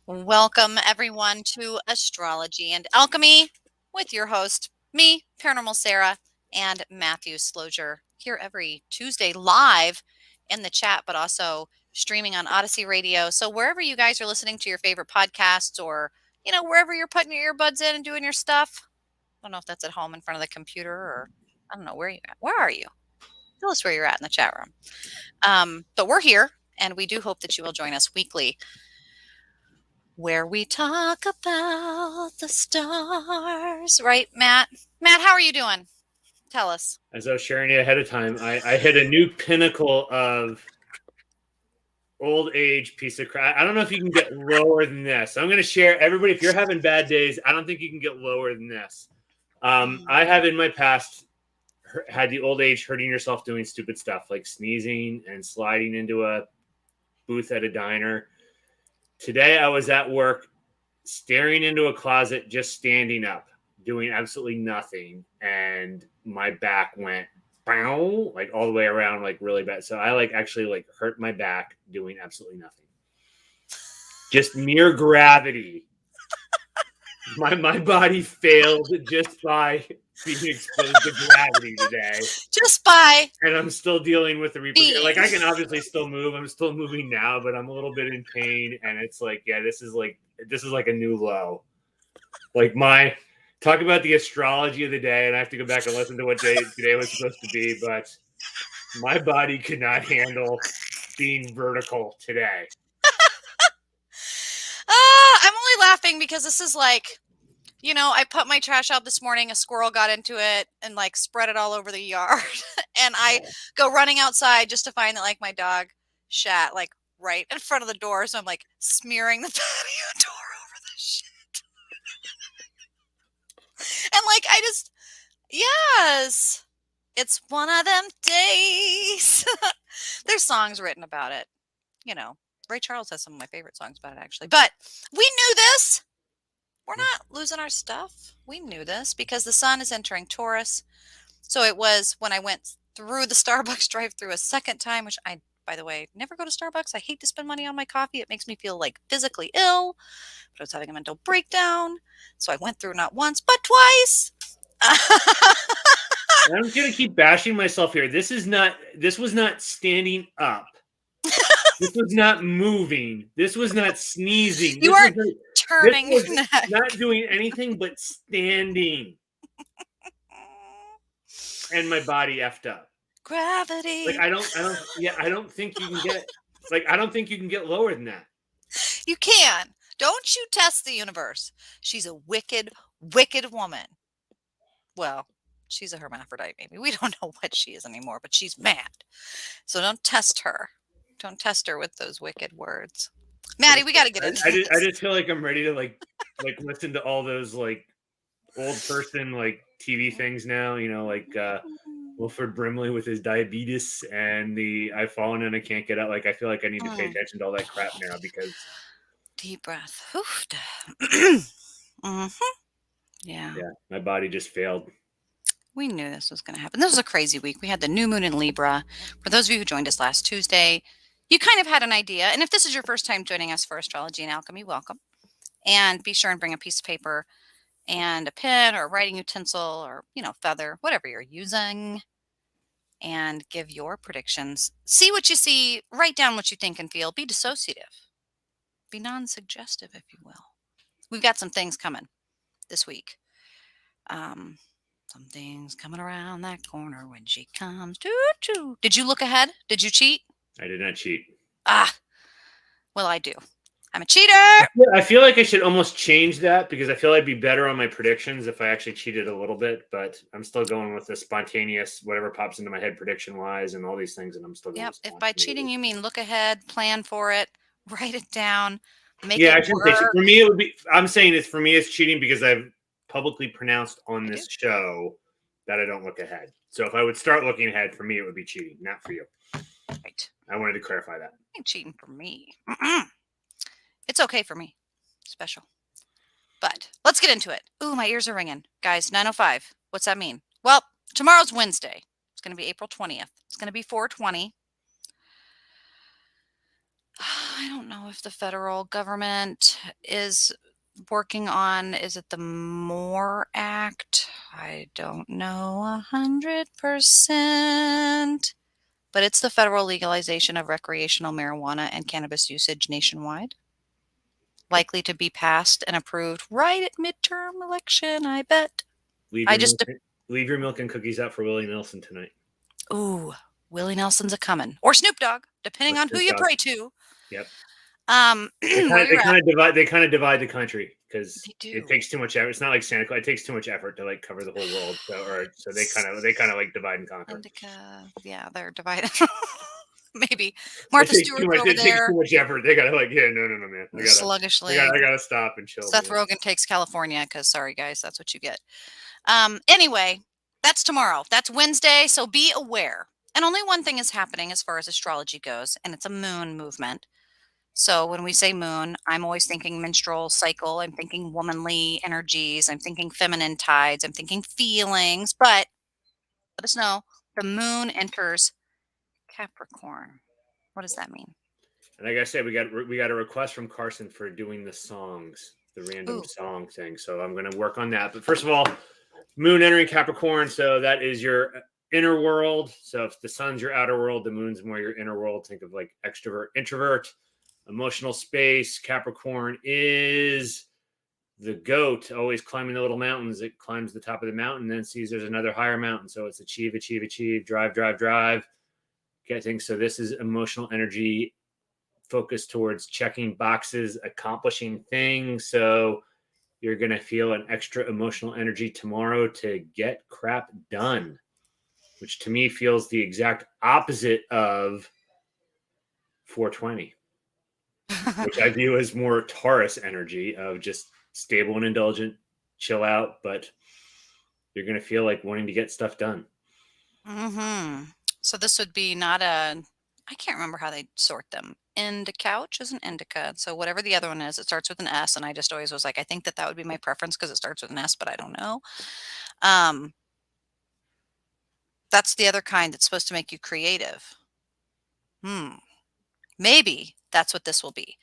Welcome, everyone, to Astrology and Alchemy with your host, me, Paranormal Sarah, and Matthew Slozer, here every Tuesday live in the chat, but also streaming on Odyssey Radio. So wherever you guys are listening to your favorite podcasts, or, wherever you're putting your earbuds in and doing your stuff. I don't know if that's at home in front of the computer, or I don't know where you're at. Where are you? Tell us where you're at in the chat room. But we're here, and we do hope that you will join us weekly, where we talk about the stars. Right, Matt? Matt, how are you doing? Tell us. As I was sharing it ahead of time, I hit a new pinnacle of old age piece of crap. I don't know if you can get lower than this. I'm going to share, everybody, if you're having bad days, I don't think you can get lower than this. I have in my past had the old age hurting yourself doing stupid stuff like sneezing and sliding into a booth at a diner. Today I was at work staring into a closet, just standing up, doing absolutely nothing. And my back went bow, like all the way around, like really bad. So I actually hurt my back doing absolutely nothing. Just mere gravity. My body failed just by being exposed to gravity today. Just by. And I'm still dealing with the repercussions. Like, I can obviously still move. I'm still moving now, but I'm a little bit in pain. And it's like, yeah, this is like a new low. Like, talk about the astrology of the day, and I have to go back and listen to what day today was supposed to be, but my body could not handle being vertical today. I'm only laughing because this is like, I put my trash out this morning, a squirrel got into it and spread it all over the yard. And I go running outside just to find that my dog shat right in front of the door. So I'm smearing the patio door over the shit. And yes, it's one of them days. There's songs written about it. Ray Charles has some of my favorite songs about it, actually. But we knew this. We're not losing our stuff. We knew this because the sun is entering Taurus. So it was when I went through the Starbucks drive-through a second time, which I, by the way, never go to Starbucks. I hate to spend money on my coffee. It makes me feel physically ill. But I was having a mental breakdown. So I went through not once, but twice. I'm going to keep bashing myself here. This was not standing up. This was not moving. This was not sneezing. You weren't turning your neck. Not doing anything but standing. And my body effed up. Gravity. I don't think you can get, I don't think you can get lower than that. You can. Don't you test the universe. She's a wicked, wicked woman. Well, she's a hermaphrodite, maybe. We don't know what she is anymore, but she's mad. So don't test her. Don't test her with those wicked words. Maddie, we got to get into this. I just feel like I'm ready to listen to all those old person TV things now, Wilford Brimley with his diabetes and I've fallen and I can't get out. I feel like I need to pay attention to all that crap now because. Deep breath. Yeah. Yeah, my body just failed. We knew this was going to happen. This was a crazy week. We had the new moon in Libra. For those of you who joined us last Tuesday, you kind of had an idea. And if this is your first time joining us for Astrology and Alchemy, welcome. And be sure and bring a piece of paper and a pen or a writing utensil or, feather, whatever you're using, and give your predictions. See what you see. Write down what you think and feel. Be dissociative. Be non-suggestive, if you will. We've got some things coming this week. Something's coming around that corner when she comes. Doo-doo. Did you look ahead? Did you cheat? I did not cheat. Well, I do. I'm a cheater. I feel like I should almost change that because I feel I'd be better on my predictions if I actually cheated a little bit. But I'm still going with the spontaneous, whatever pops into my head prediction-wise and all these things, and I'm still going. Yep. If by cheating you mean look ahead, plan for it, write it down, make it. Yeah, I shouldn't say cheat. For me, it would be. I'm saying it's for me, it's cheating because I've publicly pronounced on this show that I don't look ahead. So if I would start looking ahead, for me, it would be cheating, not for you. Right. I wanted to clarify that. Ain't cheating for me. It's okay for me. Special. But let's get into it. Ooh, my ears are ringing. Guys, 9:05. What's that mean? Well, Tomorrow's Wednesday. It's going to be April 20th. It's going to be 420. I don't know if the federal government is working on, is it the MORE Act? I don't know 100%, but it's the federal legalization of recreational marijuana and cannabis usage nationwide. Likely to be passed and approved right at midterm election, I bet. Leave your milk and cookies out for Willie Nelson tonight. Ooh, Willie Nelson's a coming. Or Snoop Dogg, depending on who you pray to. Yep. They kind of divide the country because They it do. takes too much effort. It's not like Santa Claus. It takes too much effort to like cover the whole world. So they kind of like divide and conquer. Indica, yeah, they're divided. Maybe Martha Stewart's over It takes there too much effort. They gotta like, yeah, no, man. sluggishly. I gotta stop and chill. Seth Rogen takes California because, sorry guys, that's what you get. Anyway, that's tomorrow. That's Wednesday, so be aware. And only one thing is happening as far as astrology goes, and it's a moon movement. So when we say moon, I'm always thinking menstrual cycle. I'm thinking womanly energies. I'm thinking feminine tides. I'm thinking feelings. But let us know, the moon enters Capricorn. What does that mean? And like I said, we got a request from Carson for doing the songs, the random song thing. So I'm going to work on that. But first of all, moon entering Capricorn. So that is your inner world. So if the sun's your outer world, the moon's more your inner world. Think of like extrovert, introvert, emotional space. Capricorn is the goat, always climbing the little mountains. It climbs the top of the mountain, then sees there's another higher mountain. So it's achieve, drive, get things. So this is emotional energy focused towards checking boxes, accomplishing things. So you're going to feel an extra emotional energy tomorrow to get crap done, which to me feels the exact opposite of 420, which I view as more Taurus energy of just stable and indulgent, chill out, but you're going to feel like wanting to get stuff done. Mm-hmm. So this would be not a, I can't remember how they sort them. Couch is an indica. So whatever the other one is, it starts with an S. And I just always was like, I think that would be my preference because it starts with an S, but I don't know. That's the other kind that's supposed to make you creative. Maybe that's what this will be.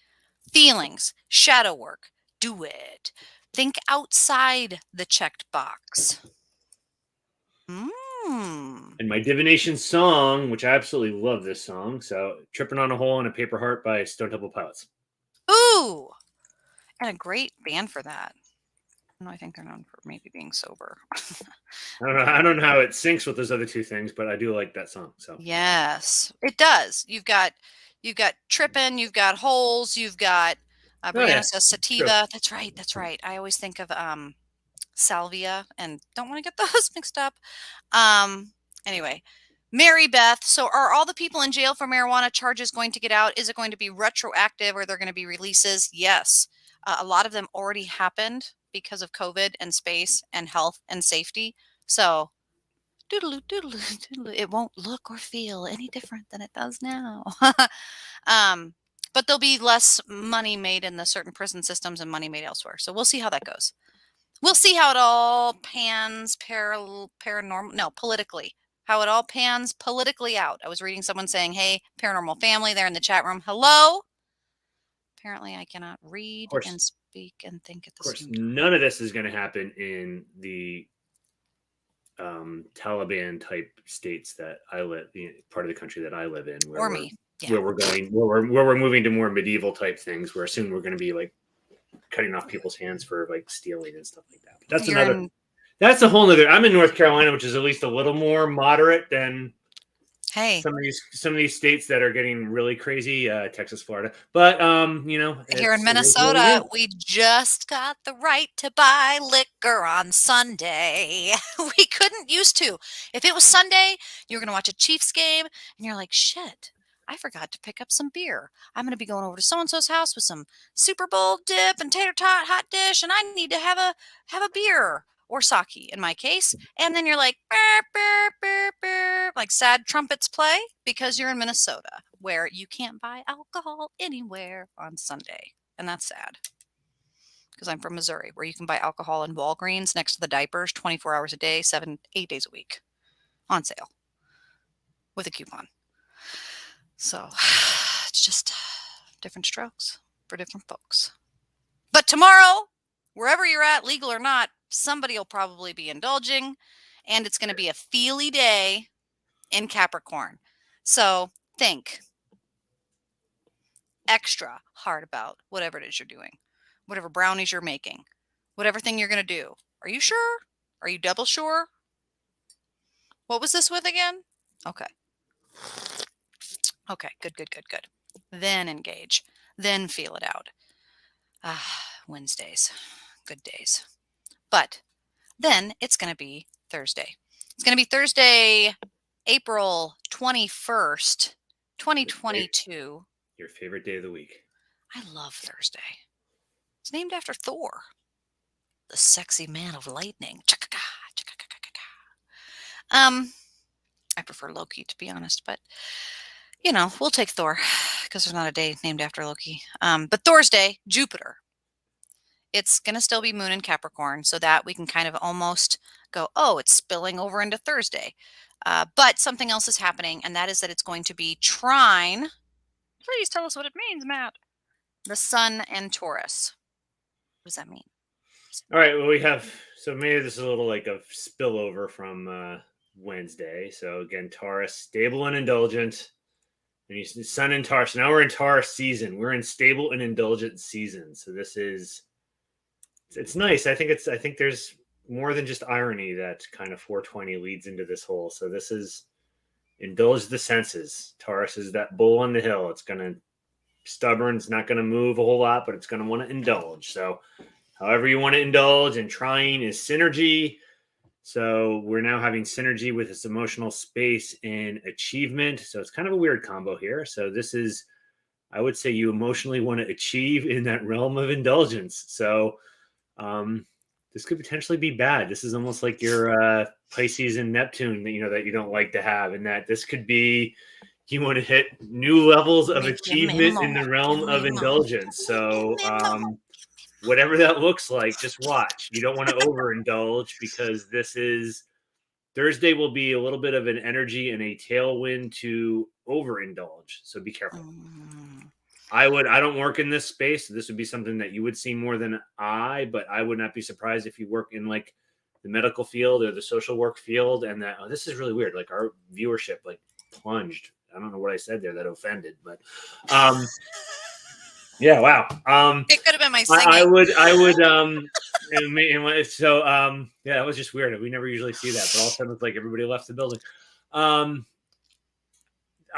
Feelings, shadow work, do it. Think outside the checked box. And my divination song, which I absolutely love this song. So Tripping on a Hole in a Paper Heart by Stone Temple Pilots. Ooh, and a great band for that. I think they're known for maybe being sober. I don't know how it syncs with those other two things, but I do like that song. So yes, it does. You've got Trippin', you've got Holes, you've got Brianna says Sativa. True. That's right. I always think of Salvia and don't want to get those mixed up. Anyway, Mary Beth. So are all the people in jail for marijuana charges going to get out? Is it going to be retroactive or are there going to be releases? Yes. A lot of them already happened because of COVID and space and health and safety. So doodle doodle doodle, it won't look or feel any different than it does now. But there'll be less money made in the certain prison systems and money made elsewhere. So we'll see how that goes. We'll see how it all pans paranormal. No, politically. How it all pans politically out. I was reading someone saying, hey, paranormal family there in the chat room. Hello. Apparently I cannot read and speak and think at the same time. None of this is going to happen in the Taliban type states that I live in, part of the country that I live in, where we're moving to more medieval type things, where soon we're going to be like cutting off people's hands for like stealing and stuff like that. But that's a whole nother. I'm in North Carolina, which is at least a little more moderate than some of these states that are getting really crazy, Texas, Florida. But here in Minnesota, we just got the right to buy liquor on Sunday. We couldn't used to. If it was Sunday, you were going to watch a Chiefs game and you're like, shit, I forgot to pick up some beer. I'm going to be going over to so-and-so's house with some Super Bowl dip and tater tot hot dish, and I need to have a beer. Or sake in my case. And then you're like, burr, burr, burr, burr, like sad trumpets play because you're in Minnesota where you can't buy alcohol anywhere on Sunday. And that's sad because I'm from Missouri where you can buy alcohol in Walgreens next to the diapers 24 hours a day, 8 days a week. on sale with a coupon. So it's just different strokes for different folks. But tomorrow, wherever you're at, legal or not, somebody will probably be indulging, and it's going to be a feely day in Capricorn. So think extra hard about whatever it is you're doing, whatever brownies you're making, whatever thing you're going to do. Are you sure? Are you double sure? What was this with again? Okay. Okay, good. Then engage. Then feel it out. Wednesdays, good days. But then it's going to be Thursday. It's going to be Thursday, April 21st, 2022. Your favorite day of the week. I love Thursday. It's named after Thor, the sexy man of lightning. I prefer Loki, to be honest, but we'll take Thor because there's not a day named after Loki. But Thursday, Jupiter. It's going to still be moon in Capricorn, so that we can kind of almost go, oh, it's spilling over into Thursday. But something else is happening, and that is that it's going to be trine. Please tell us what it means, Matt. The Sun and Taurus. What does that mean? All right, well, we have, so maybe this is a little like a spillover from Wednesday. So again, Taurus, stable and indulgent. And you see Sun and Taurus. Now we're in Taurus season. We're in stable and indulgent season. So this is, it's nice. I think there's more than just irony that kind of 420 leads into this whole. So this is indulge the senses. Taurus is that bull on the hill. It's going to stubborn. It's not going to move a whole lot, but it's going to want to indulge. So however you want to indulge, and trine is synergy. So we're now having synergy with this emotional space in achievement. So it's kind of a weird combo here. So this is, I would say, you emotionally want to achieve in that realm of indulgence. So this could potentially be bad. This is almost like your Pisces and Neptune that you don't like to have, and that this could be, you want to hit new levels of achievement in the realm of indulgence. So whatever that looks like, just watch. You don't want to overindulge, because this is, Thursday will be a little bit of an energy and a tailwind to overindulge. So be careful. I don't work in this space. So this would be something that you would see more than I, but I would not be surprised if you work in like the medical field or the social work field, and that, oh, this is really weird. Like our viewership like plunged. I don't know what I said there that offended, but yeah, wow. It could have been my singing. I would so yeah, that was just weird. We never usually see that, but all of a sudden it's like everybody left the building. I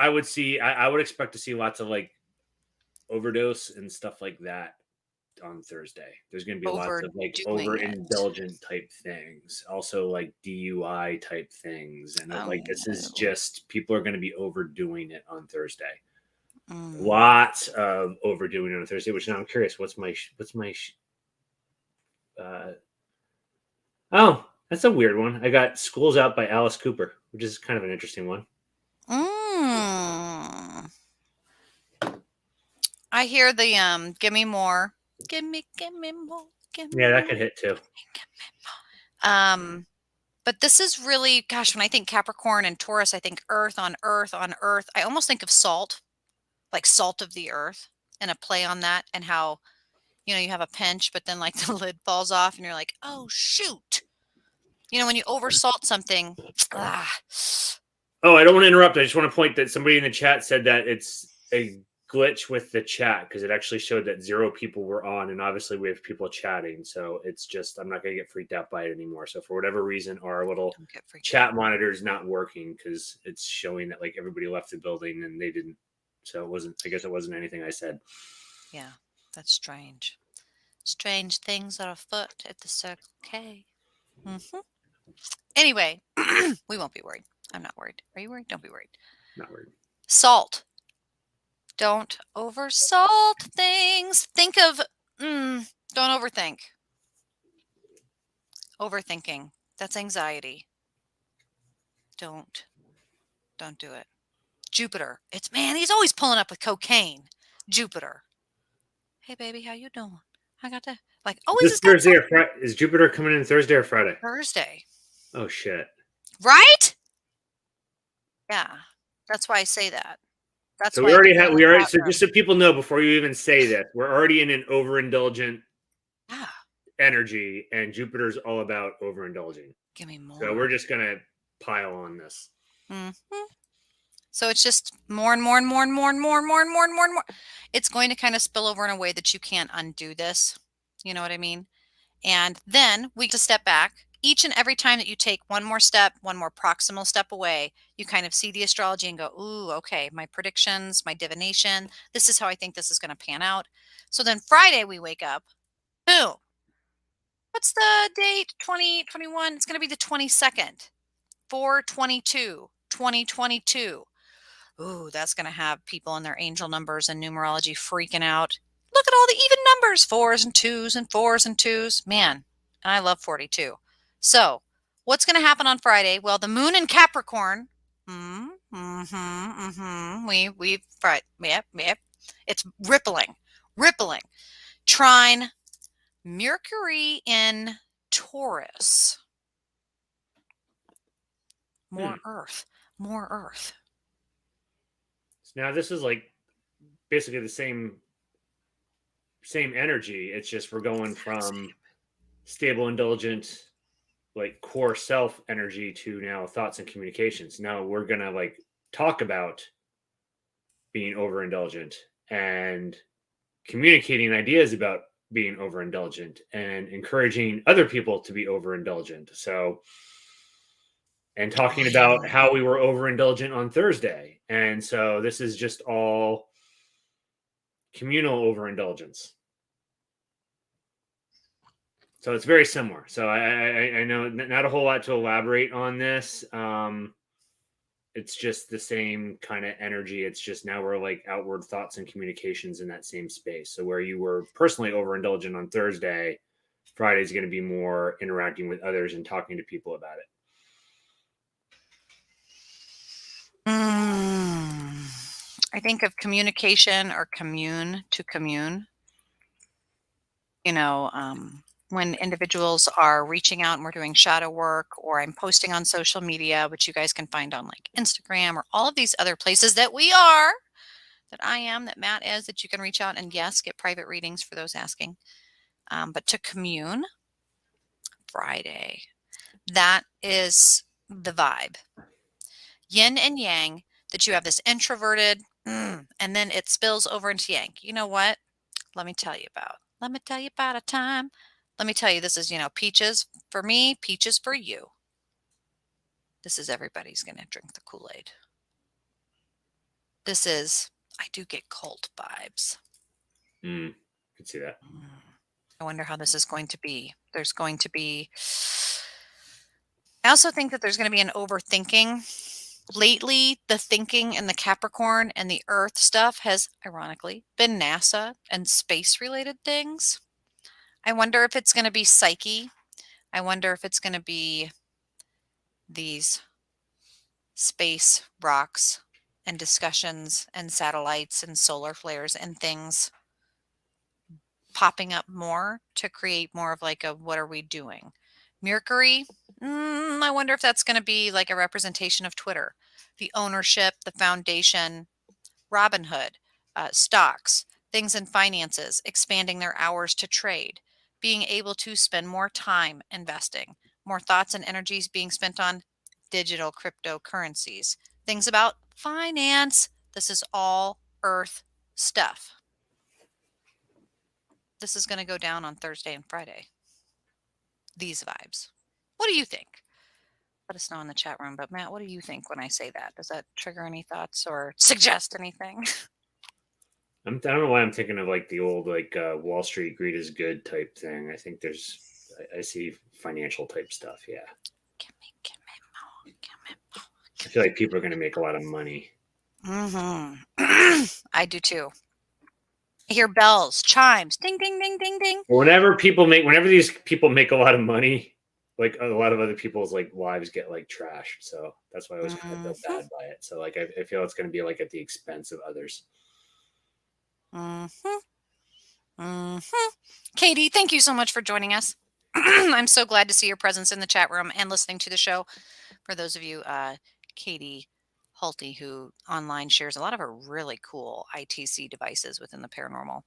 would expect to see lots of like overdose and stuff like that on Thursday. There's going to be lots of like overindulgent type things, also like DUI type things, and like this is just, people are going to be overdoing it on Thursday. Lots of overdoing it on Thursday, which now I'm curious, oh, that's a weird one. I got School's Out by Alice Cooper, which is kind of an interesting one. I hear the give me more. Give me more. Yeah, that could hit too. But this is really, gosh, when I think Capricorn and Taurus, I think earth on earth on earth. I almost think of salt, like salt of the earth, and a play on that, and how, you have a pinch, but then like the lid falls off and you're like, oh, shoot. When you oversalt something. Oh, I don't want to interrupt. I just want to point that somebody in the chat said that it's a glitch with the chat, because it actually showed that 0 people were on, and obviously we have people chatting. So it's just, I'm not going to get freaked out by it anymore. So for whatever reason, our little chat monitor is not working, because it's showing that like everybody left the building and they didn't. So I guess it wasn't anything I said. Yeah, that's strange. Strange things are afoot at the Circle K. Anyway, we won't be worried. I'm not worried. Are you worried? Don't be worried. Not worried. Salt. Don't oversalt things. Think of, don't overthink. Overthinking. That's anxiety. Don't do it. Jupiter. He's always pulling up with cocaine. Jupiter. Hey, baby, how you doing? I got to, like, always. This Thursday or Is Jupiter coming in Thursday or Friday? Thursday. Oh, shit. Right? Yeah. That's why I say that. That's So why people in we the already, chat so room. just so people know before you even say this, we're already in an overindulgent Yeah. energy, and Jupiter's all about overindulging. Give me more. So we're just going to pile on this. Mm-hmm. So it's just more and more and more and more and more and more and more and more and more. It's going to kind of spill over in a way that you can't undo this. You know what I mean? And then we get to step back. Each and every time that you take one more step, one more proximal step away, you kind of see the astrology and go, ooh, okay, my predictions, my divination, this is how I think this is going to pan out. So then Friday we wake up. Boom. What's the date? 2021. It's going to be the 22nd. 4/22, 2022. Ooh, that's going to have people in their angel numbers and numerology freaking out. Look at all the even numbers, 4s and 2s and 4s and 2s. Man, and I love 42. So, what's going to happen on Friday? Well, the moon in Capricorn. Right. Yep. It's rippling. Trine Mercury in Taurus. More Earth. Now this is like basically the same energy. It's just we're going from stable, indulgent, like core self energy to now thoughts and communications. Now we're gonna like talk about being overindulgent and communicating ideas about being overindulgent and encouraging other people to be overindulgent. So, and talking about how we were overindulgent on Thursday. And so this is just all communal overindulgence. So it's very similar. So I know not a whole lot to elaborate on this. It's just the same kind of energy. It's just now we're like outward thoughts and communications in that same space. So where you were personally overindulgent on Thursday, Friday is going to be more interacting with others and talking to people about it. I think of communication or commune to commune. You know, when individuals are reaching out and we're doing shadow work, or I'm posting on social media, which you guys can find on like Instagram or all of these other places that I am, that Matt is, that you can reach out and yes, get private readings for those asking. But to commune, Friday, that is the vibe. Yin and yang, that you have this introverted, and then it spills over into yang. You know what? Let me tell you about a time. Let me tell you, this is, peaches for me, peaches for you. This is everybody's going to drink the Kool-Aid. This is, I do get cult vibes. Can see that. I wonder how this is going to be. There's going to be, I also think that there's going to be an overthinking. Lately, the thinking in the Capricorn and the Earth stuff has, ironically, been NASA and space-related things. I wonder if it's going to be Psyche. I wonder if it's going to be these space rocks and discussions and satellites and solar flares and things popping up more to create more of like a what are we doing? Mercury, I wonder if that's going to be like a representation of Twitter, the ownership, the foundation, Robinhood, stocks, things in finances, expanding their hours to trade, being able to spend more time investing, more thoughts and energies being spent on digital cryptocurrencies, things about finance. This is all Earth stuff. This is going to go down on Thursday and Friday. These vibes. What do you think? Let us know in the chat room. But Matt, what do you think when I say that? Does that trigger any thoughts or suggest anything? I don't know why I'm thinking of like the old like Wall Street greed is good type thing. I think I see financial type stuff. Yeah. Give me more. I feel like people are going to make a lot of money. I do too. I hear bells, chimes, ding, ding, ding, ding, ding. Whenever these people make a lot of money, like a lot of other people's like lives get like trashed. So that's why I always kind of feel bad by it. So like I feel it's going to be like at the expense of others. Katie, thank you so much for joining us. I'm so glad to see your presence in the chat room and listening to the show. For those of you, Katie Hulty, who online shares a lot of her really cool ITC devices within the paranormal.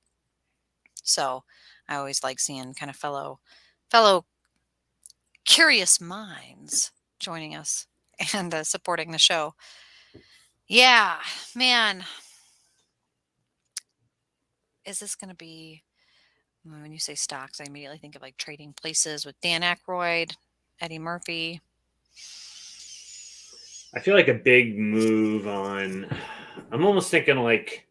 So I always like seeing kind of fellow curious minds joining us and supporting the show. Yeah, man. Is this going to be, when you say stocks, I immediately think of like Trading Places with Dan Aykroyd, Eddie Murphy. I feel like a big move on. I'm almost thinking like,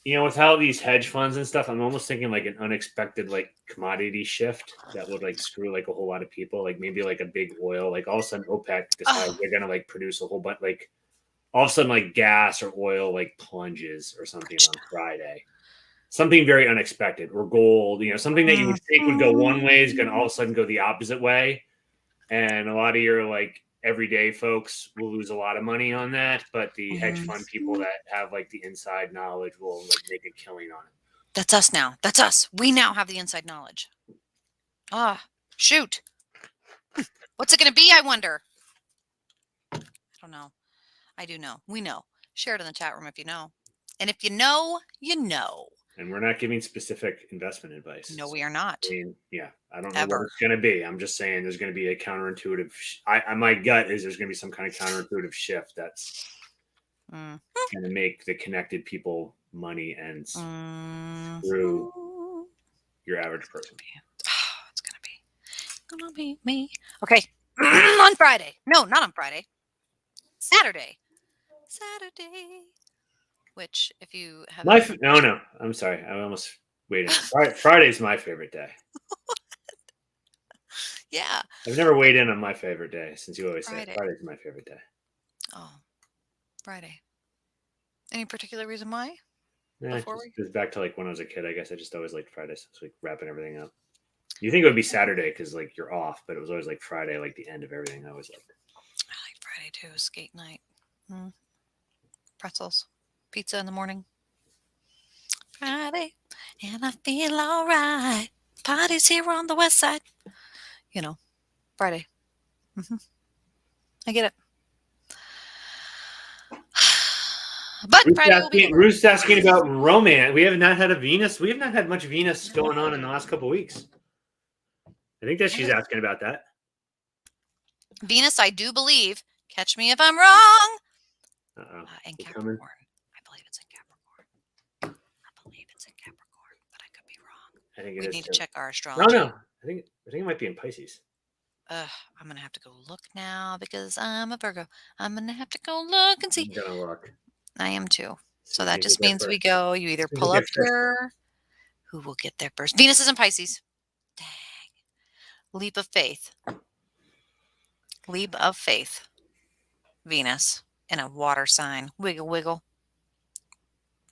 with how these hedge funds and stuff, I'm almost thinking like an unexpected like commodity shift that would like screw like a whole lot of people. Like maybe like a big oil, like all of a sudden OPEC decides Oh, they're gonna like produce a whole bunch, like all of a sudden like gas or oil like plunges or something on Friday. Something very unexpected, or gold, something that you would think would go one way is going to all of a sudden go the opposite way. And a lot of your like everyday folks will lose a lot of money on that, but the hedge fund people that have like the inside knowledge will like make a killing on it. That's us now. That's us. We now have the inside knowledge. Ah, shoot. What's it going to be, I wonder? I don't know. I do know. We know. Share it in the chat room if you know. And if you know, you know. And we're not giving specific investment advice. No, we are not. I mean, yeah, I don't know Ever. what it's going to be. I'm just saying there's going to be a counterintuitive. My gut is there's going to be some kind of counterintuitive shift that's going to make the connected people money and screw your average person. It's gonna be me. Okay. On Friday. No, not on Friday. Saturday. Which, if you have no, I'm sorry. I almost waited. Friday's my favorite day. Yeah. I've never weighed in on my favorite day since you always say Friday's my favorite day. Oh, Friday. Any particular reason why? Yeah, it goes back to like when I was a kid. I guess I just always liked Fridays. It's like wrapping everything up. You think it would be Saturday because like you're off, but it was always like Friday, like the end of everything. I always liked. I like Friday too. Skate night. Pretzels. Pizza in the morning. Friday, and I feel all right. Party's here on the west side. Friday. I get it. But Ruth's asking about romance. We have not had a Venus. We have not had much Venus going on in the last couple of weeks. I think that she's asking about that. Venus, I do believe. Catch me if I'm wrong. In Capricorn. I believe it's in Capricorn. But I could be wrong. I think we need to check our astrology. No. I think it might be in Pisces. I'm gonna have to go look now because I'm a Virgo. I'm gonna have to go look and see. I'm gonna look. I am too. So that just means we go. You either pull up here. Who will get there first? Venus is in Pisces. Dang. Leap of faith. Leap of faith. Venus in a water sign. Wiggle, wiggle.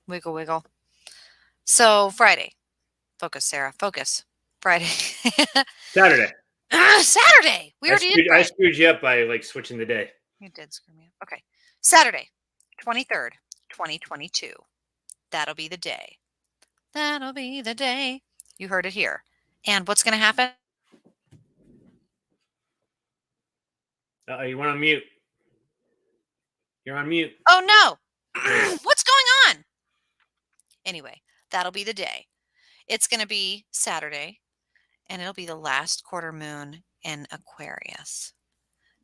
Wiggle, wiggle. So Friday. Focus, Sarah. Focus. Friday. Saturday. Saturday. We already did. I screwed you up by like switching the day. You did screw me up. Okay. Saturday, 23rd, 2022. That'll be the day. That'll be the day. You heard it here. And what's going to happen? You went on mute. You're on mute. Oh, no. What's going on? Anyway, that'll be the day. It's going to be Saturday, and it'll be the last quarter moon in Aquarius.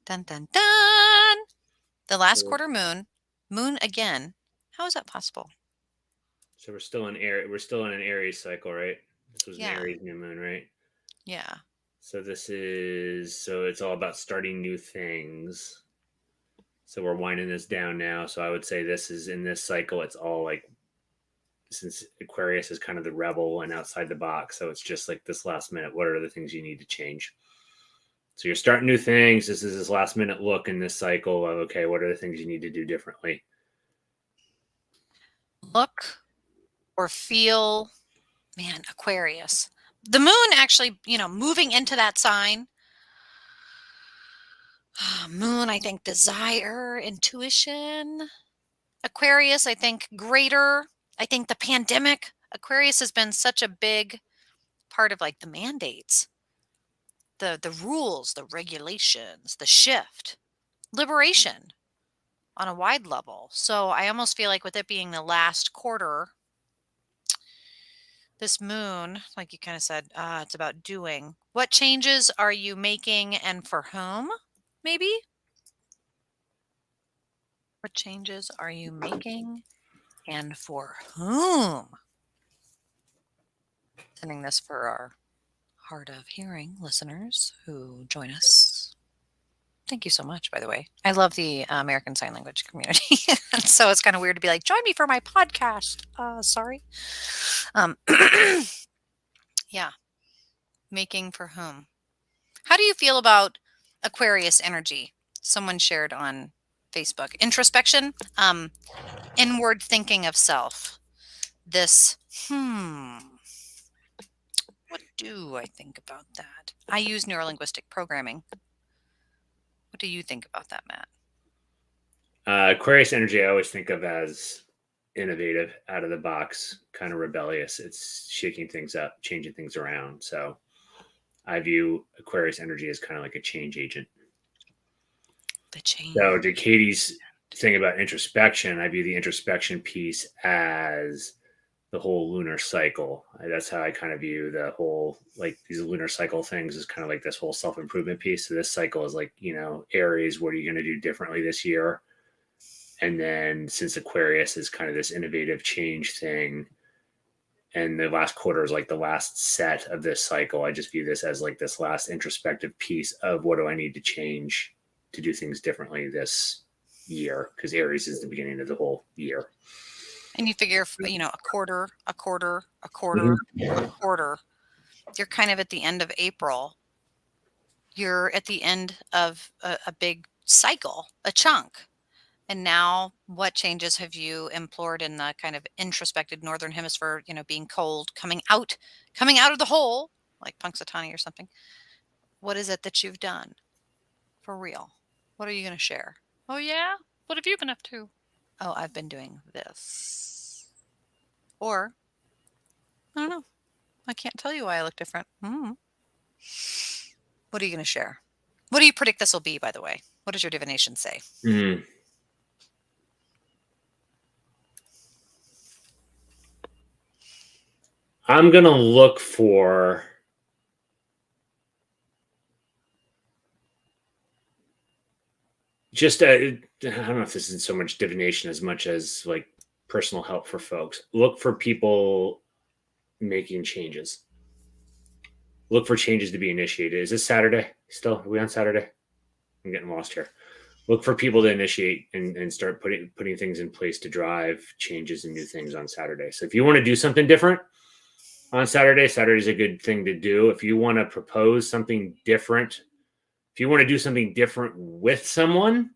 Dun, dun, dun. The last quarter moon again. How is that possible? So we're still in an Aries cycle, right? This was an Aries new moon, right? Yeah. So it's all about starting new things. So we're winding this down now. So I would say this is in this cycle. It's all like, since Aquarius is kind of the rebel and outside the box. So it's just like this last minute. What are the things you need to change? So you're starting new things. This is this last minute look in this cycle of, okay, what are the things you need to do differently? Look or feel, man, Aquarius. The moon actually, moving into that sign. Moon, I think, desire, intuition. Aquarius, I think, greater. I think the pandemic. Aquarius has been such a big part of like the mandates, the rules, the regulations, the shift, liberation. on a wide level. So I almost feel like with it being the last quarter, this moon, like you kind of said, it's about doing. What changes are you making and for whom? Maybe? What changes are you making and for whom? Sending this for our hard of hearing listeners who join us. Thank you so much, by the way. I love the American Sign Language community. So it's kind of weird to be like, join me for my podcast. Sorry. Yeah. Making for whom? How do you feel about Aquarius energy? Someone shared on Facebook. Introspection, inward thinking of self. This, what do I think about that? I use neurolinguistic programming. What do you think about that, Matt? Aquarius energy, I always think of as innovative, out of the box, kind of rebellious. It's shaking things up, changing things around. So I view Aquarius energy as kind of like a change agent. The change. So to Katie's thing about introspection, I view the introspection piece as the whole lunar cycle. That's how I kind of view the whole, like these lunar cycle things is kind of like this whole self-improvement piece. So this cycle is like, Aries, what are you going to do differently this year? And then since Aquarius is kind of this innovative change thing, and the last quarter is like the last set of this cycle, I just view this as like this last introspective piece of what do I need to change to do things differently this year, because Aries is the beginning of the whole year. And you figure, a quarter, a quarter, a quarter, a quarter. You're kind of at the end of April. You're at the end of a big cycle, a chunk. And now what changes have you implored in the kind of introspected northern hemisphere, being cold, coming out of the hole, like Punxsutawney or something? What is it that you've done? For real? What are you going to share? Oh, yeah? What have you been up to? Oh, I've been doing this. Or, I don't know. I can't tell you why I look different. What are you going to share? What do you predict this will be, by the way? What does your divination say? I'm going to look for just I don't know if this is so much divination as much as like personal help for folks. Look for people making changes. Look for changes to be initiated. Is this Saturday still? Are we on Saturday? I'm getting lost here. Look for people to initiate and start putting things in place to drive changes and new things on Saturday. So if you want to do something different on Saturday, Saturday is a good thing to do. If you want to propose something different, if you want to do something different with someone,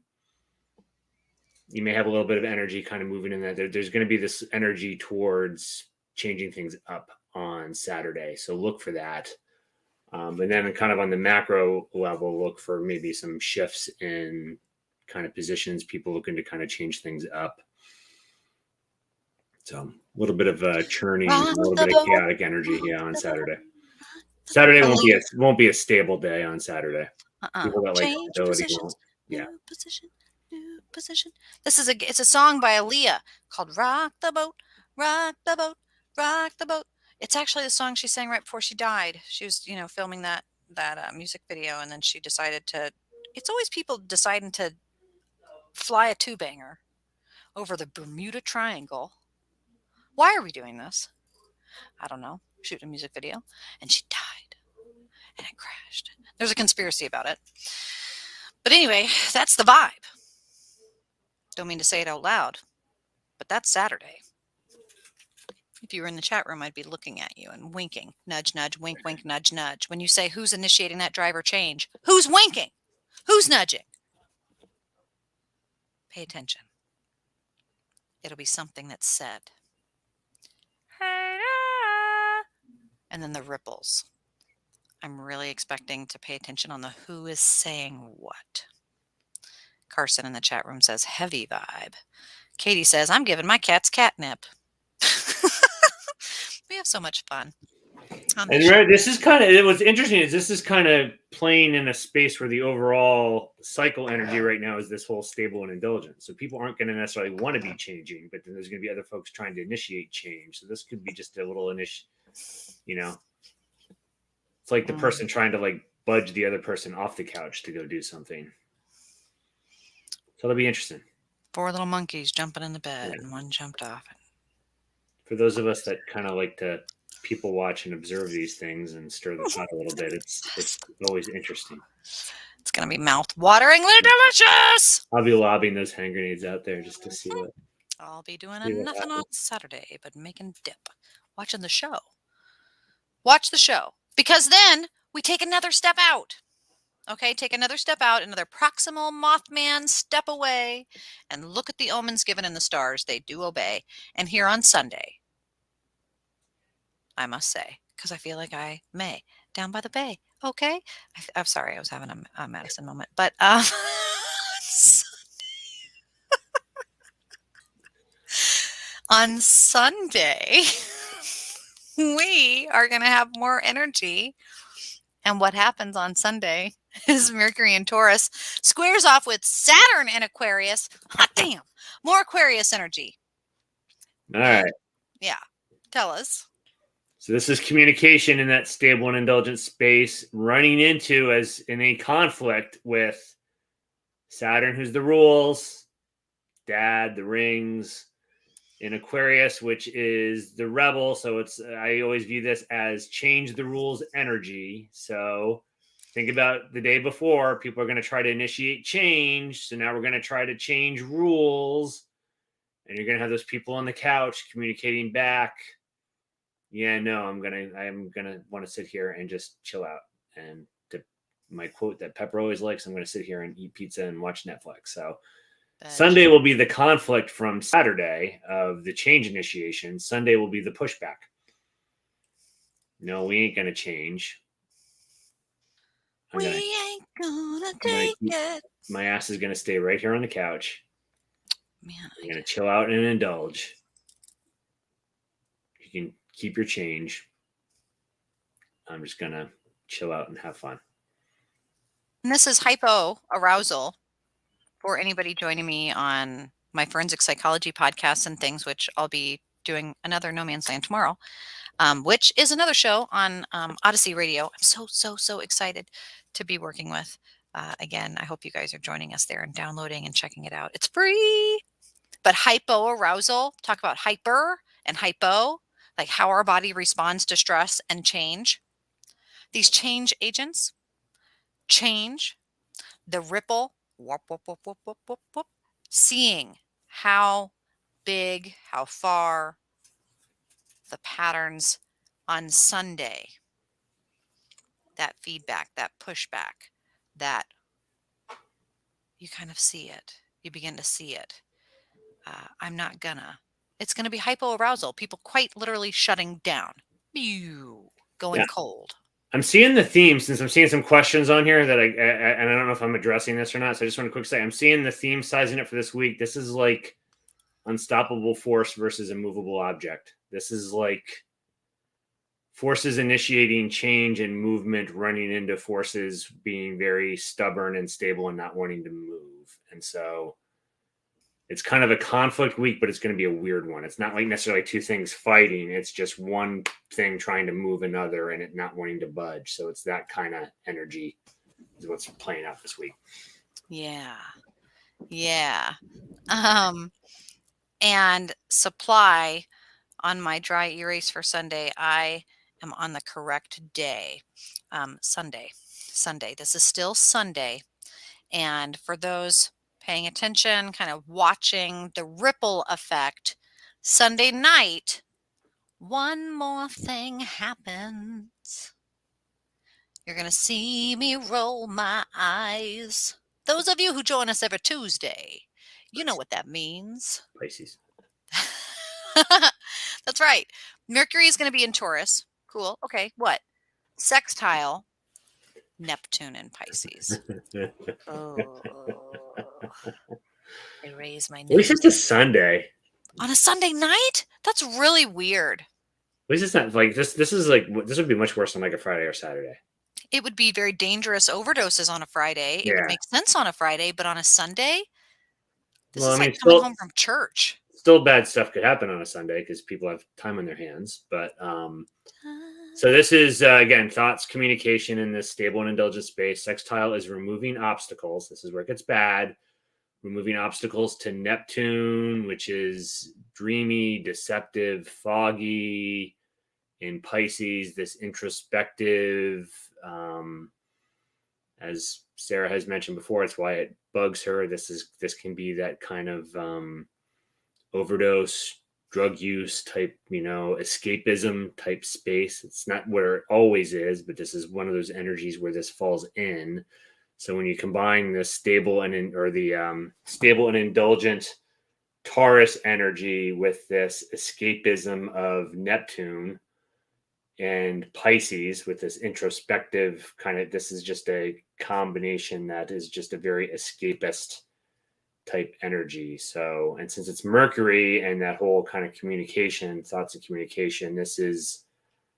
you may have a little bit of energy kind of moving in that. There's going to be this energy towards changing things up on Saturday. So look for that. And then kind of on the macro level, look for maybe some shifts in kind of positions, people looking to kind of change things up. So a little bit of churning, a little bit of chaotic energy on Saturday. Saturday won't be a stable day on Saturday. People that like stability won't. Yeah. New position. It's a song by Aaliyah called "Rock the Boat, Rock the Boat, Rock the Boat." It's actually the song she sang right before she died. She was, filming that music video, and then she decided to. It's always people deciding to fly a two-banger over the Bermuda Triangle. Why are we doing this? I don't know. Shoot a music video, and she died, and it crashed. There's a conspiracy about it. But anyway, that's the vibe. Don't mean to say it out loud, but that's Saturday. If you were in the chat room, I'd be looking at you and winking. Nudge, nudge, wink, wink, nudge, nudge. When you say who's initiating that driver change, who's winking? Who's nudging? Pay attention. It'll be something that's said. And then the ripples. I'm really expecting to pay attention on the who is saying what. Carson in the chat room says heavy vibe. Katie says, I'm giving my cats catnip. We have so much fun. On And the show. this is kind of, what's interesting is this is kind of playing in a space where the overall cycle energy right now is this whole stable and indulgent. So people aren't going to necessarily want to be changing, but then there's going to be other folks trying to initiate change. So this could be just a little you know, it's like the person trying to like budge the other person off the couch to go do something. So it'll be interesting. 4 little monkeys jumping in the bed, and one jumped off. For those of us that kind of like to people watch and observe these things and stir the pot a little bit, it's always interesting. It's going to be mouth-wateringly delicious. I'll be lobbing those hand grenades out there just to see what. I'll be doing see what nothing on happens. Saturday but making dip, watching the show. Watch the show, because then we take another step out. Okay, take another step out, another proximal Mothman step away, and look at the omens given in the stars. They do obey. And here on Sunday, I must say, because I feel like I may, down by the bay. Okay, I'm sorry, I was having a Madison moment, but on Sunday, we are going to have more energy. And what happens on Sunday is Mercury in Taurus squares off with Saturn in Aquarius. Hot damn, more Aquarius energy. All right. Yeah, tell us. So this is communication in that stable and indulgent space, running into as in a conflict with Saturn, who's the rules, Dad, the rings, in Aquarius, which is the rebel. So I always view this as change the rules energy. So think about the day before, people are going to try to initiate change. So now we're going to try to change rules, and you're going to have those people on the couch communicating back. Yeah, no, I'm going to want to sit here and just chill out. And my quote that Pepper always likes, I'm going to sit here and eat pizza and watch Netflix. So Sunday will be the conflict from Saturday of the change initiation. Sunday will be the pushback. No, we ain't going to change. We ain't gonna take it. My ass is going to stay right here on the couch. Man, I'm going to chill out and indulge. You can keep your change. I'm just going to chill out and have fun. And this is hypo arousal for anybody joining me on my forensic psychology podcasts and things, which I'll be doing another No Man's Land tomorrow, which is another show on Odyssey Radio. I'm so excited to be working with. Again, I hope you guys are joining us there and downloading and checking it out. It's free. But hypo arousal, talk about hyper and hypo, like how our body responds to stress and change. These change agents change the ripple, whoop, whoop, whoop, whoop, whoop, whoop, whoop, seeing how big, how far the patterns on Sunday, that feedback, that pushback, that you kind of see it. You begin to see it. It's going to be hypoarousal. People quite literally shutting down, going cold. I'm seeing the theme, since I'm seeing some questions on here that and I don't know if I'm addressing this or not. So I just want to quick say, I'm seeing the theme sizing it for this week. This is like unstoppable force versus immovable object. This is like forces initiating change and movement running into forces being very stubborn and stable and not wanting to move. And so it's kind of a conflict week, but it's going to be a weird one. It's not like necessarily two things fighting. It's just one thing trying to move another and it not wanting to budge. So it's that kind of energy is what's playing out this week. Yeah. And supply on my dry erase for Sunday, I am on the correct day. Sunday. This is still Sunday. And for those paying attention, kind of watching the ripple effect, Sunday night, one more thing happens. You're going to see me roll my eyes. Those of you who join us every Tuesday, you know what that means. Pisces. That's right. Mercury is going to be in Taurus. Cool. Okay. What? Sextile Neptune in Pisces. Oh. I raise my nose. At least it's a Sunday. On a Sunday night? That's really weird. least it's not like this. This is like this would be much worse on like a Friday or Saturday. It would be very dangerous overdoses on a Friday. It would Yeah. make sense on a Friday, but on a Sunday, this Well, I is mean, like coming home from church. still bad stuff could happen on a Sunday because people have time on their hands. But so this is again thoughts, communication in this stable and indulgent space. Sextile is removing obstacles. This is where it gets bad. Removing obstacles to Neptune, which is dreamy, deceptive, foggy. In Pisces, this introspective, as Sarah has mentioned before, it's why it bugs her. This can be that kind of overdose, drug use type, escapism type space. It's not where it always is, but this is one of those energies where this falls in. So when you combine the stable and stable and indulgent Taurus energy with this escapism of Neptune and Pisces with this introspective kind of, this is just a combination that is just a very escapist type energy. So, and since it's Mercury and that whole kind of communication, thoughts and communication,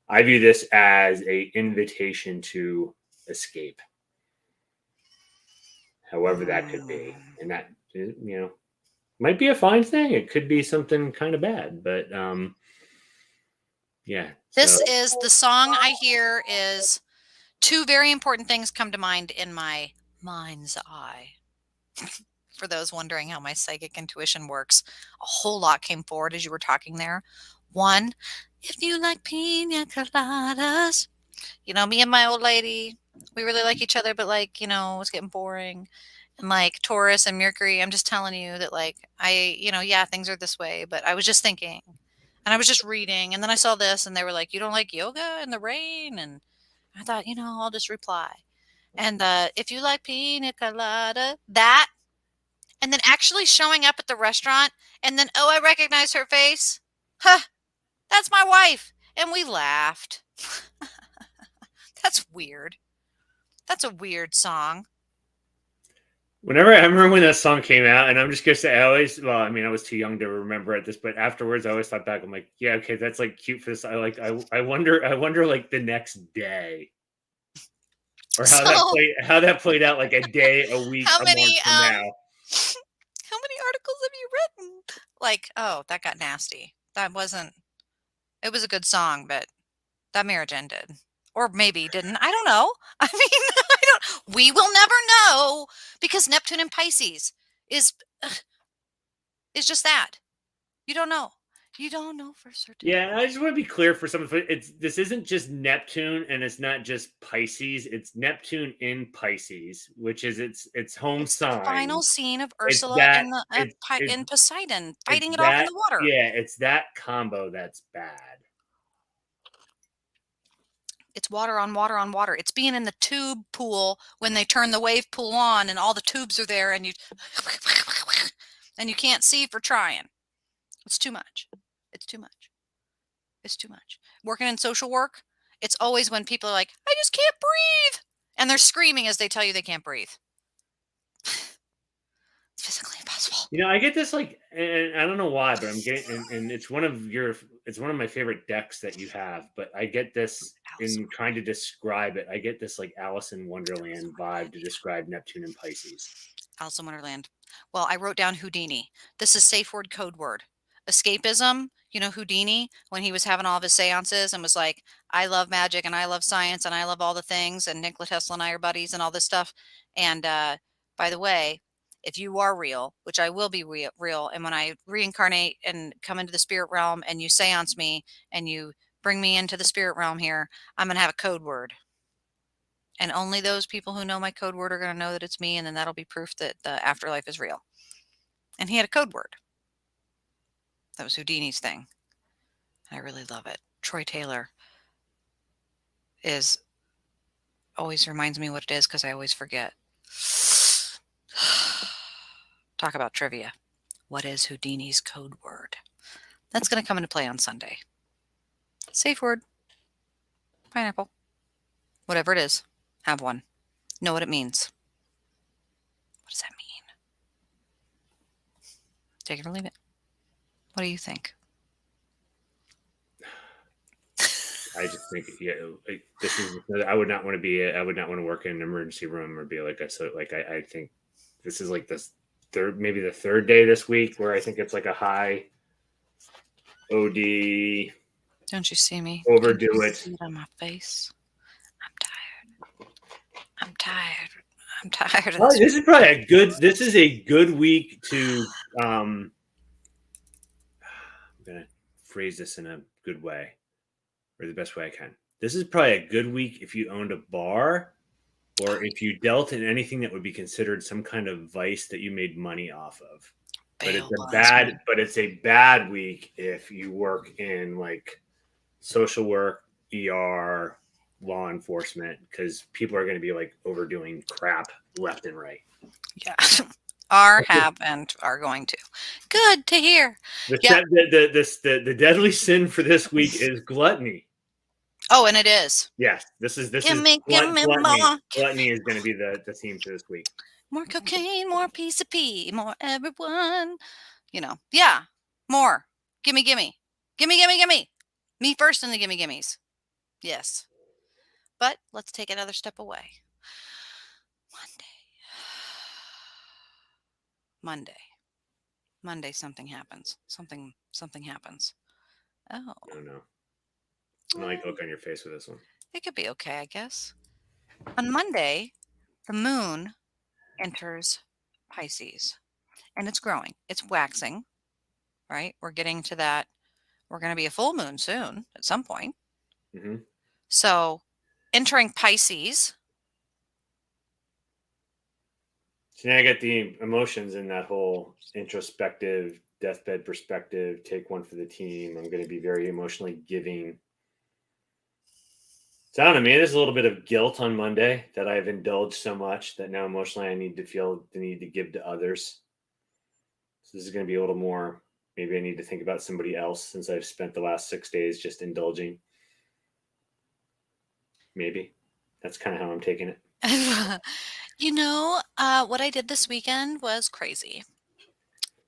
I view this as a invitation to escape. However that could be. And that, might be a fine thing. It could be something kind of bad, but yeah. This is the song I hear is two very important things come to mind in my mind's eye. For those wondering how my psychic intuition works, a whole lot came forward as you were talking there. One, if you like pina coladas, me and my old lady, we really like each other, but it's getting boring. And like Taurus and Mercury, I'm just telling you that things are this way, but I was just thinking and I was just reading and then I saw this and they were like, you don't like yoga in the rain? And I thought, I'll just reply. And if you like pina colada, that, and then actually showing up at the restaurant and then, oh, I recognize her face. Huh, that's my wife. And we laughed. That's weird. That's a weird song. Whenever I remember when that song came out, and I'm just gonna say, I was too young to remember it. But afterwards, I always thought back. I'm like, yeah, okay, that's like cute for this. I wonder like the next day, or how that played out like a day, a week, a month from now. How many articles have you written? Like, oh, that got nasty. It was a good song, but that marriage ended. Or maybe didn't. I don't know. I mean, we will never know because Neptune and Pisces is just that. You don't know. You don't know for certain. Yeah, I just want to be clear for some. This isn't just Neptune, and it's not just Pisces. It's Neptune in Pisces, which is its home sign. The final scene of Ursula in Poseidon fighting it off in the water. Yeah, it's that combo that's bad. It's water on water on water. It's being in the tube pool when they turn the wave pool on and all the tubes are there and you can't see for trying. It's too much. It's too much. It's too much. Working in social work, it's always when people are like, I just can't breathe. And they're screaming as they tell you they can't breathe. It's physically impossible. I get this and I don't know why, but I'm getting, and it's one of my favorite decks that you have, but I get this in trying to describe it. I get this like Alice in Wonderland vibe to describe Neptune and Pisces. Alice in Wonderland. Well, I wrote down Houdini. This is safe word, code word. Escapism, Houdini, when he was having all of his seances and was like, I love magic and I love science and I love all the things. And Nikola Tesla and I are buddies and all this stuff. And by the way, if you are real, which I will be real, and when I reincarnate and come into the spirit realm and you seance me and you bring me into the spirit realm here, I'm going to have a code word. And only those people who know my code word are going to know that it's me. And then that'll be proof that the afterlife is real. And he had a code word. That was Houdini's thing. I really love it. Troy Taylor always reminds me what it is because I always forget. Talk about trivia. What is Houdini's code word? That's going to come into play on Sunday. Safe word. Pineapple. Whatever it is. Have one. Know what it means. What does that mean? Take it or leave it. What do you think? I just think, this is. I would not want to be. I would not want to work in an emergency room or be like I. So like I think this is like this maybe the third day this week where I think it's like a high OD. Don't you see me? Overdo Can't you it. see it on my face? I'm tired. I'm tired of Well, this. this is probably a good. This is a good week to. I'm gonna phrase this in a good way, or the best way I can. This is probably a good week if you owned a bar, or if you dealt in anything that would be considered some kind of vice that you made money off of. But it's Bail a bad. But it's a bad week if you work in like social work, ER, law enforcement, because people are going to be like overdoing crap left and right. Yeah. Are, have, and are going to. Good to hear. The deadly sin for this week is gluttony. Oh, and it is. Yes, this is Give me gluttony. more. Gluttony is going to be the theme for this week. More cocaine, more PCP, more everyone. Yeah, more. Gimme. Me first in the gimmies. Yes. But let's take another step away. Monday, something happens. Something happens. Oh. No. I'm not like look on your face with this one. It could be okay, I guess. On Monday, the moon enters Pisces, and it's growing. It's waxing, right? We're getting to that. We're going to be a full moon soon at some point. Mm-hmm. So, entering Pisces. So now I get the emotions in that whole introspective deathbed perspective. Take one for the team. I'm going to be very emotionally giving. So I don't know, man. There's a little bit of guilt on Monday that I've indulged so much that now emotionally I need to feel the need to give to others. So this is going to be a little more. Maybe I need to think about somebody else since I've spent the last 6 days just indulging. Maybe that's kind of how I'm taking it. What I did this weekend was crazy.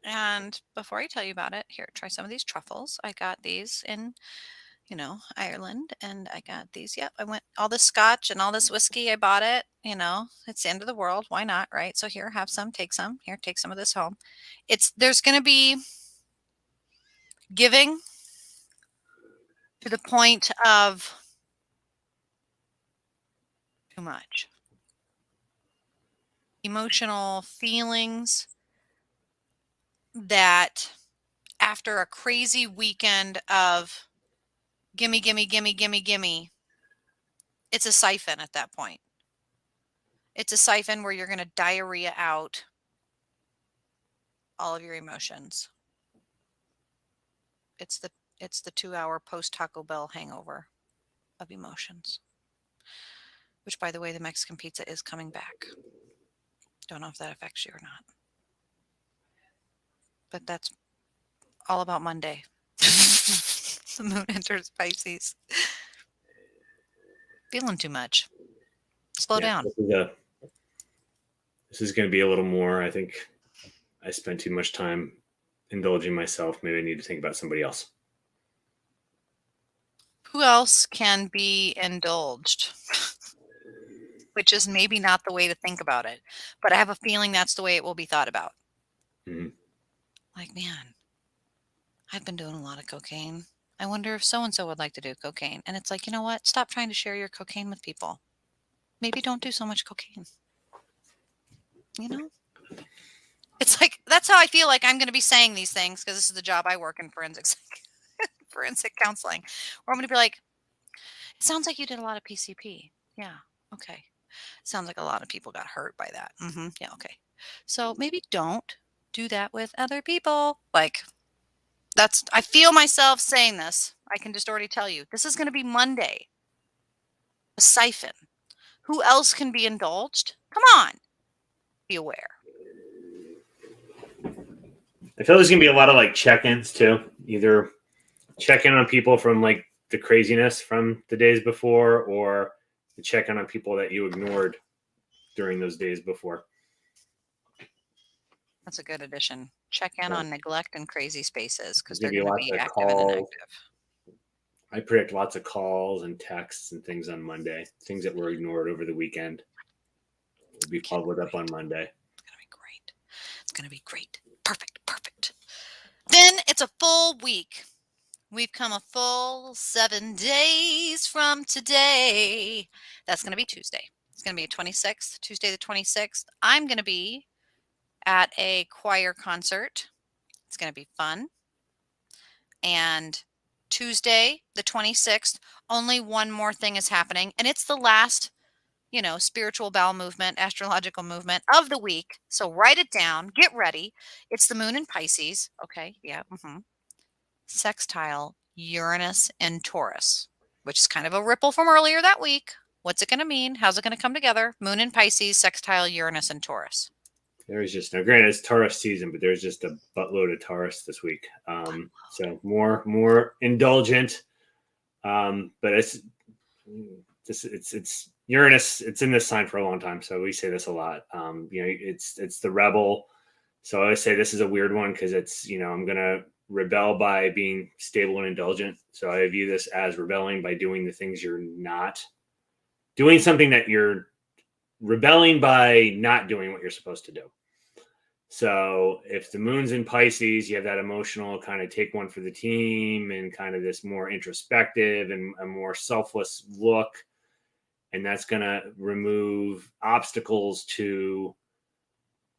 And before I tell you about it, here, try some of these truffles. I got these in, Ireland, and I got these. Yep, I went all this scotch and all this whiskey. I bought it. It's the end of the world. Why not, right? So here, have some. Take some. Here, take some of this home. There's going to be giving to the point of too much. Emotional feelings that after a crazy weekend of gimme, it's a siphon at that point. It's a siphon where you're going to diarrhea out all of your emotions. It's the 2-hour post Taco Bell hangover of emotions. Which, by the way, the Mexican pizza is coming back. Don't know if that affects you or not. But that's all about Monday. The moon enters Pisces. Feeling too much. Slow down. This is going to be a little more. I think I spent too much time indulging myself. Maybe I need to think about somebody else. Who else can be indulged? Which is maybe not the way to think about it. But I have a feeling that's the way it will be thought about. Mm-hmm. Like, man, I've been doing a lot of cocaine. I wonder if so-and-so would like to do cocaine. And it's like, you know what? Stop trying to share your cocaine with people. Maybe don't do so much cocaine. It's like, that's how I feel like I'm going to be saying these things because this is the job I work in, forensic counseling, where I'm going to be like, it sounds like you did a lot of PCP. Yeah. Okay. Sounds like a lot of people got hurt by that. Mm-hmm. Yeah. Okay. So maybe don't do that with other people. Like, I feel myself saying this. I can just already tell you, this is going to be Monday. A siphon. Who else can be indulged? Come on. Be aware. I feel there's going to be a lot of like check-ins too. Either check in on people from like the craziness from the days before, or check in on people that you ignored during those days before. That's a good addition. Check in on neglect and crazy spaces because they're Maybe going to be active and inactive. I predict lots of calls and texts and things on Monday, things that were ignored over the weekend will be followed up on Monday. It's going to be great. It's going to be great. Perfect. Then it's a full week. We've come a full 7 days from today. That's going to be Tuesday. It's going to be 26th, Tuesday the 26th. I'm going to be at a choir concert. It's going to be fun. And Tuesday the 26th, only one more thing is happening. And it's the last, spiritual bowel movement, astrological movement of the week. So write it down. Get ready. It's the moon in Pisces. Okay. Yeah. Sextile Uranus and Taurus, which is kind of a ripple from earlier that week. What's it going to mean? How's it going to come together? Moon in Pisces, sextile Uranus and Taurus. There's just, now granted it's Taurus season, but there's just a buttload of Taurus this week. So more indulgent. But it's Uranus. It's in this sign for a long time, so we say this a lot. It's the rebel. So I always say this is a weird one because it's, I'm gonna rebel by being stable and indulgent. So I view this as rebelling by doing the things you're not doing, something that you're rebelling by not doing what you're supposed to do. So if the moon's in Pisces, you have that emotional kind of take one for the team and kind of this more introspective and a more selfless look. And that's going to remove obstacles to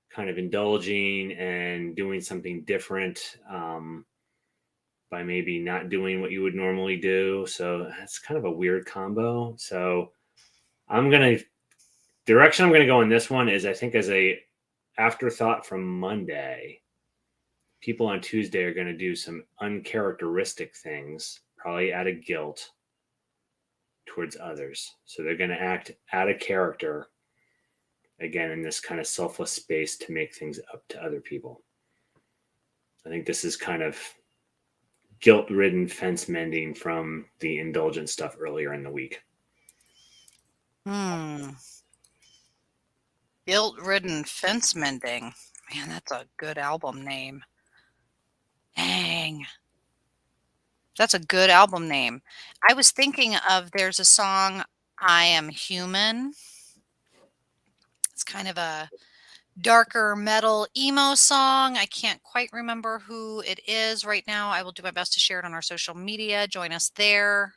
kind of indulging and doing something different by maybe not doing what you would normally do. So that's kind of a weird combo. So direction I'm going to go in this one is, I think, as a afterthought from Monday, people on Tuesday are going to do some uncharacteristic things, probably out of guilt towards others. So they're going to act out of character, again, in this kind of selfless space to make things up to other people. I think this is kind of guilt-ridden fence mending from the indulgent stuff earlier in the week. Guilt-ridden fence mending. Man, that's a good album name. Dang. That's a good album name. I was thinking of, there's a song, I Am Human. It's kind of a darker metal emo song. I can't quite remember who it is right now. I will do my best to share it on our social media. Join us there.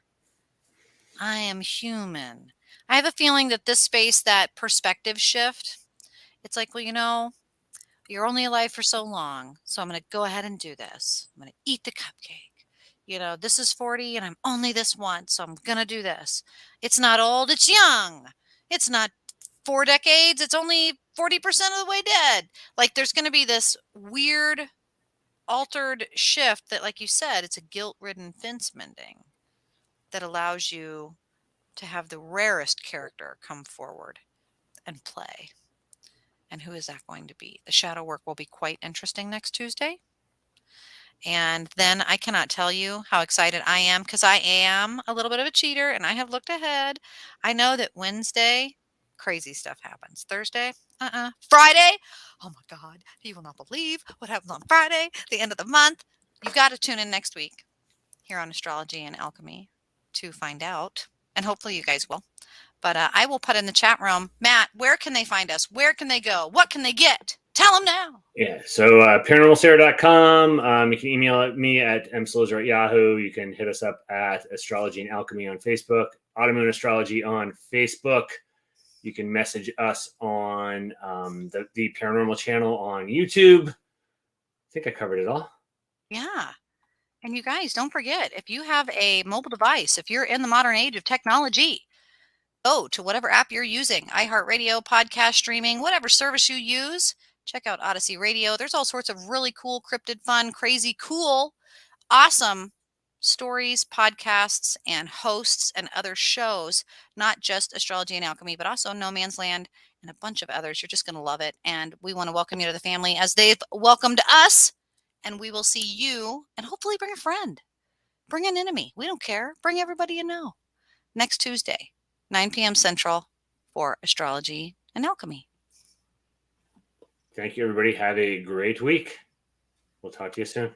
I am human. I have a feeling that this space, that perspective shift, it's like, well, you're only alive for so long, so I'm going to go ahead and do this. I'm going to eat the cupcake. This is 40 and I'm only this once, so I'm going to do this. It's not old, it's young. It's not 4 decades, it's only 40% of the way dead. Like, there's going to be this weird altered shift that, like you said, it's a guilt-ridden fence mending that allows you to have the rarest character come forward and play. And who is that going to be? The shadow work will be quite interesting next Tuesday. And then I cannot tell you how excited I am, because I am a little bit of a cheater and I have looked ahead. I know that Wednesday, crazy stuff happens. Thursday, Friday, oh my God, you will not believe what happens on Friday, the end of the month. You've got to tune in next week here on Astrology and Alchemy to find out. And hopefully you guys will. But I will put in the chat room, Matt, where can they find us? Where can they go? What can they get? Tell them now. Yeah, so paranormalsarah.com. You can email me at mslozer@yahoo. You can hit us up at Astrology and Alchemy on Facebook, Autumn Astrology on Facebook. You can message us on the Paranormal channel on YouTube. I think I covered it all. Yeah. And you guys, don't forget, if you have a mobile device, if you're in the modern age of technology, go to whatever app you're using, iHeartRadio, podcast streaming, whatever service you use. Check out Odyssey Radio. There's all sorts of really cool, cryptid, fun, crazy, cool, awesome stories, podcasts, and hosts and other shows, not just Astrology and Alchemy, but also No Man's Land and a bunch of others. You're just going to love it. And we want to welcome you to the family as they've welcomed us. And we will see you, and hopefully bring a friend, bring an enemy. We don't care. Bring everybody you know. Next Tuesday, 9 p.m. Central, for Astrology and Alchemy. Thank you, everybody. Have a great week. We'll talk to you soon.